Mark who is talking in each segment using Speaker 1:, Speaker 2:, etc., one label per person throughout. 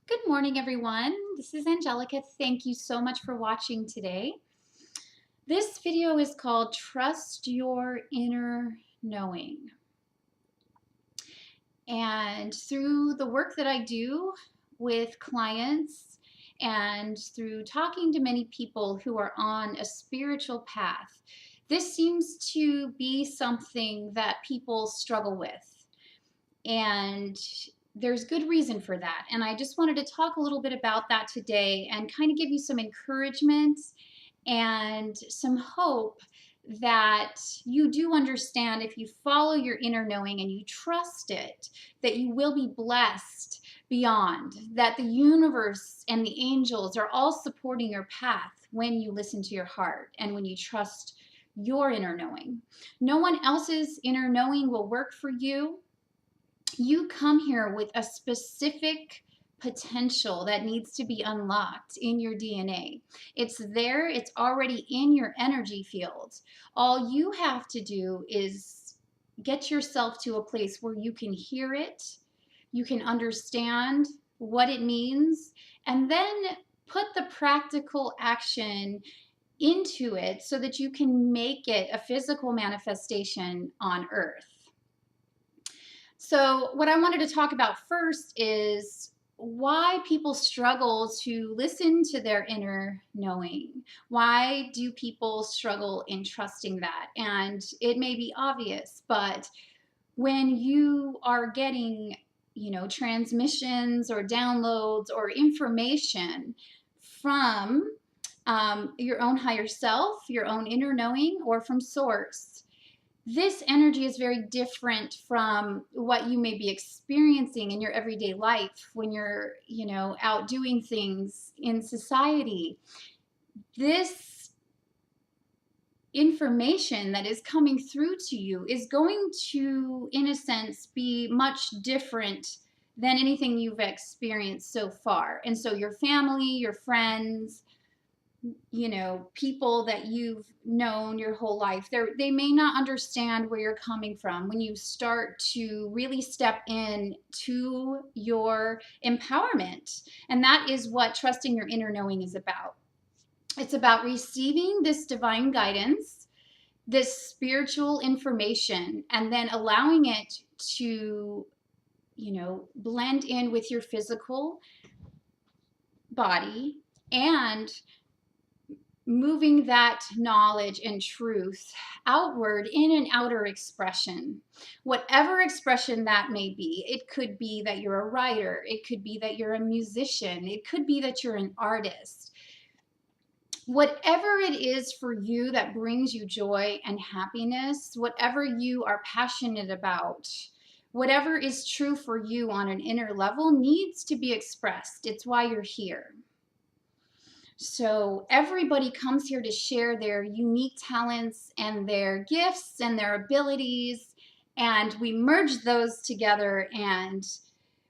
Speaker 1: Good morning, everyone. This is Angelica. Thank you so much for watching today. This video is called Trust Your Inner Knowing. And through the work that I do with clients and through talking to many people who are on a spiritual path, this seems to be something that people struggle with. And there's good reason for that. And I just wanted to talk a little bit about that today and kind of give you some encouragement and some hope that you do understand, if you follow your inner knowing and you trust it, that you will be blessed beyond, that the universe and the angels are all supporting your path when you listen to your heart and when you trust your inner knowing. No one else's inner knowing will work for you. You come here with a specific potential that needs to be unlocked in your DNA. It's there, it's already in your energy field. All you have to do is get yourself to a place where you can hear it, you can understand what it means, and then put the practical action into it so that you can make it a physical manifestation on earth. So what I wanted to talk about first is why people struggle to listen to their inner knowing. Why do people struggle in trusting that? And it may be obvious, but when you are getting, transmissions or downloads or information from your own higher self, your own inner knowing, or from source, this energy is very different from what you may be experiencing in your everyday life when you're, out doing things in society. This information that is coming through to you is going to, in a sense, be much different than anything you've experienced so far. And so your family, your friends, people that you've known your whole life, they may not understand where you're coming from when you start to really step in to your empowerment. And that is what trusting your inner knowing is about. It's about receiving this divine guidance, this spiritual information, and then allowing it to, blend in with your physical body and moving that knowledge and truth outward in an outer expression, whatever expression that may be. It could be that you're a writer, it could be that you're a musician, it could be that you're an artist. Whatever it is for you that brings you joy and happiness, whatever you are passionate about, whatever is true for you on an inner level needs to be expressed. It's why you're here. So everybody comes here to share their unique talents and their gifts and their abilities, and we merge those together and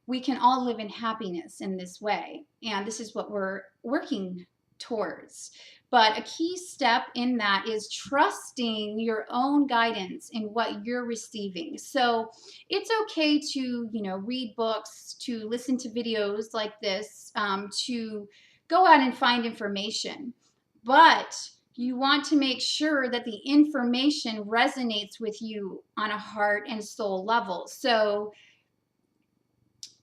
Speaker 1: we can all live in happiness in this way. And this is what we're working towards. But a key step in that is trusting your own guidance in what you're receiving. So it's okay to, read books, to listen to videos like this, to go out and find information, but you want to make sure that the information resonates with you on a heart and soul level. So,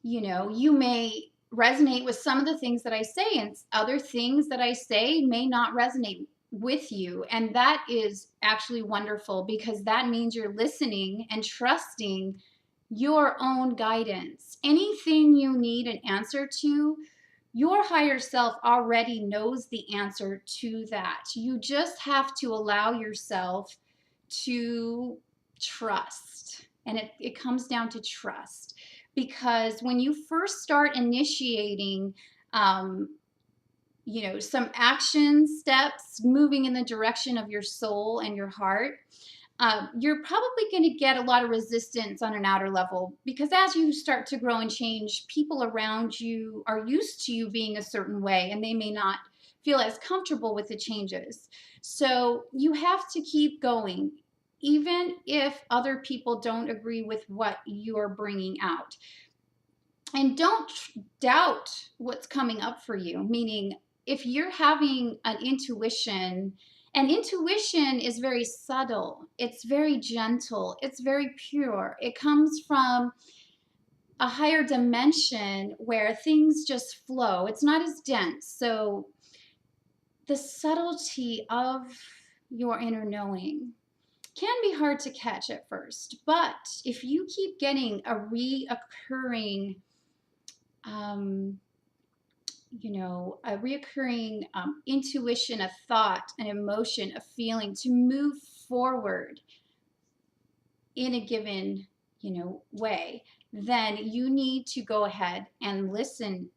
Speaker 1: you may resonate with some of the things that I say, and other things that I say may not resonate with you. And that is actually wonderful, because that means you're listening and trusting your own guidance. Anything you need an answer to, your higher self already knows the answer to that. You just have to allow yourself to trust. And it comes down to trust. Because when you first start initiating, some action steps, moving in the direction of your soul and your heart, you're probably going to get a lot of resistance on an outer level, because as you start to grow and change, people around you are used to you being a certain way, and they may not feel as comfortable with the changes. So you have to keep going, even if other people don't agree with what you're bringing out. And don't doubt what's coming up for you, meaning if you're having an intuition, and intuition is very subtle, it's very gentle, it's very pure. It comes from a higher dimension where things just flow. It's not as dense. So the subtlety of your inner knowing can be hard to catch at first, but if you keep getting a reoccurring a reoccurring intuition, a thought, an emotion, a feeling to move forward in a given, way, then you need to go ahead and listen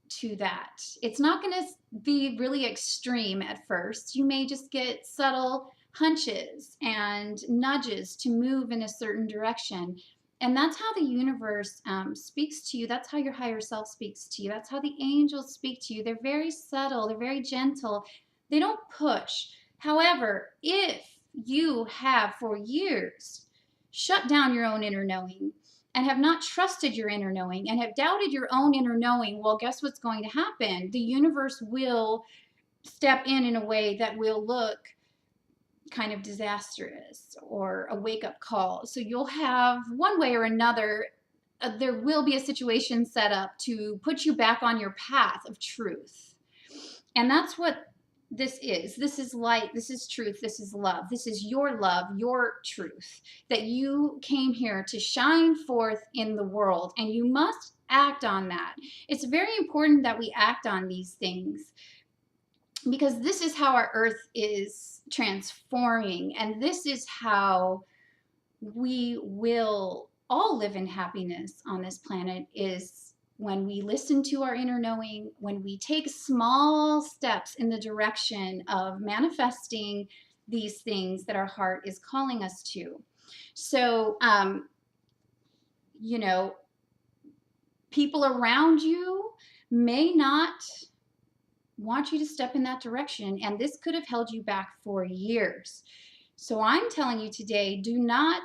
Speaker 1: to that. It's not going to be really extreme at first. You may just get subtle hunches and nudges to move in a certain direction. And that's how the universe speaks to you. That's how your higher self speaks to you. That's how the angels speak to you. They're very subtle, they're very gentle, they don't push. However, if you have for years shut down your own inner knowing and have not trusted your inner knowing and have doubted your own inner knowing, well, guess what's going to happen? The universe will step in a way that will look kind of disastrous or a wake-up call. So you'll have one way or another, there will be a situation set up to put you back on your path of truth. And that's what this is. This is light, this is truth, this is love. This is your love, your truth, that you came here to shine forth in the world, and you must act on that. It's very important that we act on these things, because this is how our earth is transforming, and this is how we will all live in happiness on this planet, is when we listen to our inner knowing, when we take small steps in the direction of manifesting these things that our heart is calling us to. So, people around you may not want you to step in that direction, and this could have held you back for years. So I'm telling you today, do not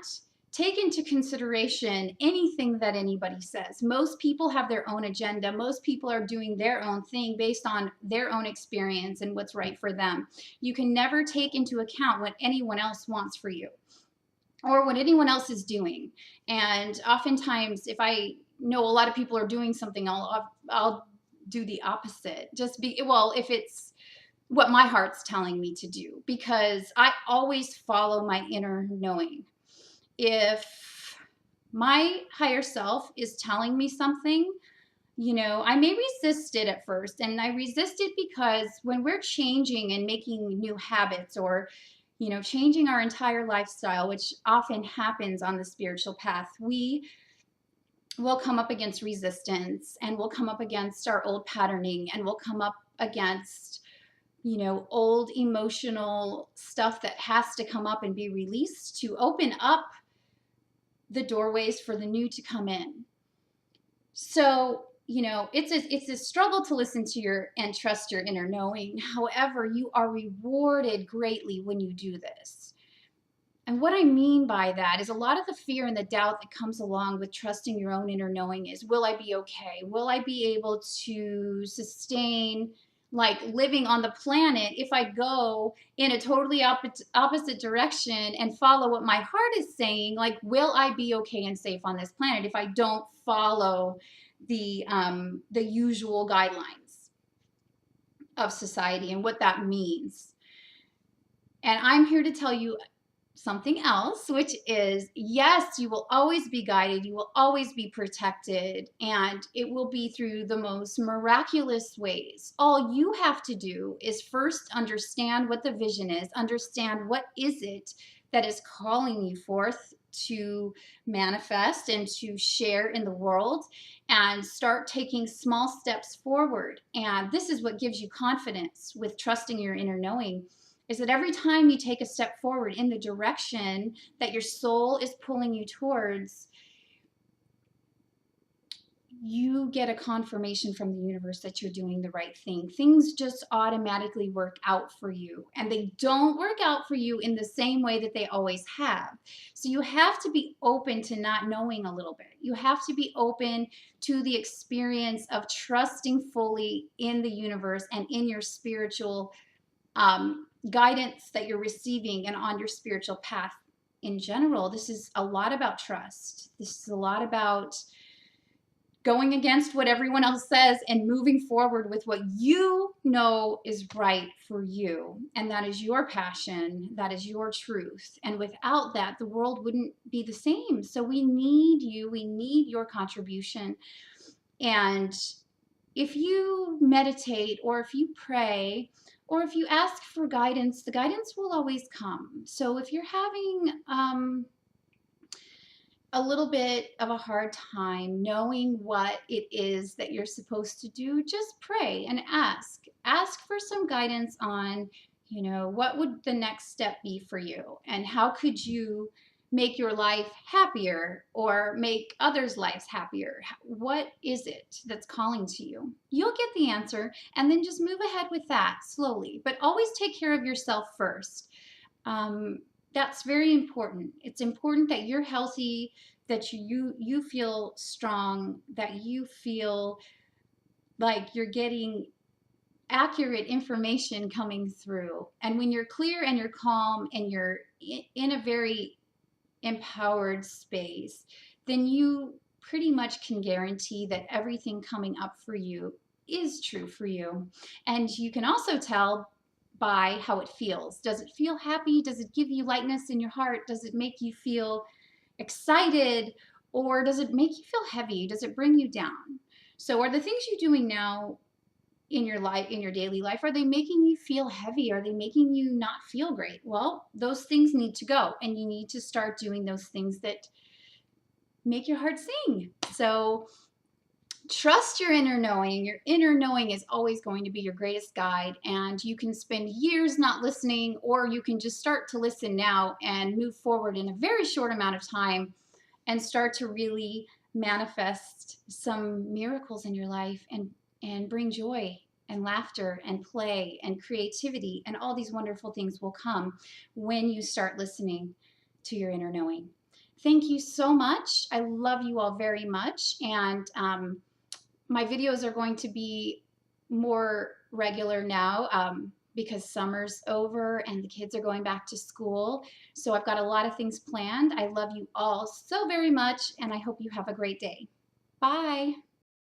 Speaker 1: take into consideration anything that anybody says. Most people have their own agenda. Most people are doing their own thing based on their own experience and what's right for them. You can never take into account what anyone else wants for you or what anyone else is doing. And oftentimes, if I know a lot of people are doing something, I'll do the opposite. If it's what my heart's telling me to do, because I always follow my inner knowing. If my higher self is telling me something, I may resist it at first, and I resist it because when we're changing and making new habits, or changing our entire lifestyle, which often happens on the spiritual path, we will come up against resistance, and we'll come up against our old patterning, and we'll come up against old emotional stuff that has to come up and be released to open up the doorways for the new to come in. So it's a struggle to listen to and trust your inner knowing. However, you are rewarded greatly when you do this. And what I mean by that is a lot of the fear and the doubt that comes along with trusting your own inner knowing is, will I be okay? Will I be able to sustain living on the planet if I go in a totally opposite direction and follow what my heart is saying? Will I be okay and safe on this planet if I don't follow the usual guidelines of society and what that means? And I'm here to tell you something else, which is, yes, you will always be guided, you will always be protected, and it will be through the most miraculous ways. All you have to do is first understand what the vision is, understand what is it that is calling you forth to manifest and to share in the world, and start taking small steps forward. And this is what gives you confidence with trusting your inner knowing, is that every time you take a step forward in the direction that your soul is pulling you towards, you get a confirmation from the universe that you're doing the right thing. Things just automatically work out for you, and they don't work out for you in the same way that they always have. So you have to be open to not knowing a little bit. You have to be open to the experience of trusting fully in the universe and in your spiritual guidance that you're receiving and on your spiritual path in general. This is a lot about trust. This is a lot about going against what everyone else says and moving forward with what you know is right for you. And that is your passion. That is your truth. And without that, the world wouldn't be the same. So we need you. We need your contribution. And if you meditate, or if you pray, or if you ask for guidance, the guidance will always come. So if you're having a little bit of a hard time knowing what it is that you're supposed to do, just pray and ask. Ask for some guidance on, what would the next step be for you? And how could you make your life happier or make others' lives happier? What is it that's calling to you? You'll get the answer, and then just move ahead with that slowly. But always take care of yourself first. That's very important. It's important that you're healthy, that you feel strong, that you feel like you're getting accurate information coming through. And when you're clear and you're calm and you're in a very empowered space, then you pretty much can guarantee that everything coming up for you is true for you. And you can also tell by how it feels. Does it feel happy? Does it give you lightness in your heart? Does it make you feel excited? Or does it make you feel heavy? Does it bring you down? So are the things you're doing now in your life, in your daily life, are they making you feel heavy? Are they making you not feel great? Well, those things need to go, and you need to start doing those things that make your heart sing. So trust your inner knowing. Your inner knowing is always going to be your greatest guide, and you can spend years not listening, or you can just start to listen now and move forward in a very short amount of time and start to really manifest some miracles in your life and bring joy and laughter and play and creativity, and all these wonderful things will come when you start listening to your inner knowing. Thank you so much. I love you all very much, and my videos are going to be more regular now because summer's over and the kids are going back to school. So I've got a lot of things planned. I love you all so very much, and I hope you have a great day. Bye.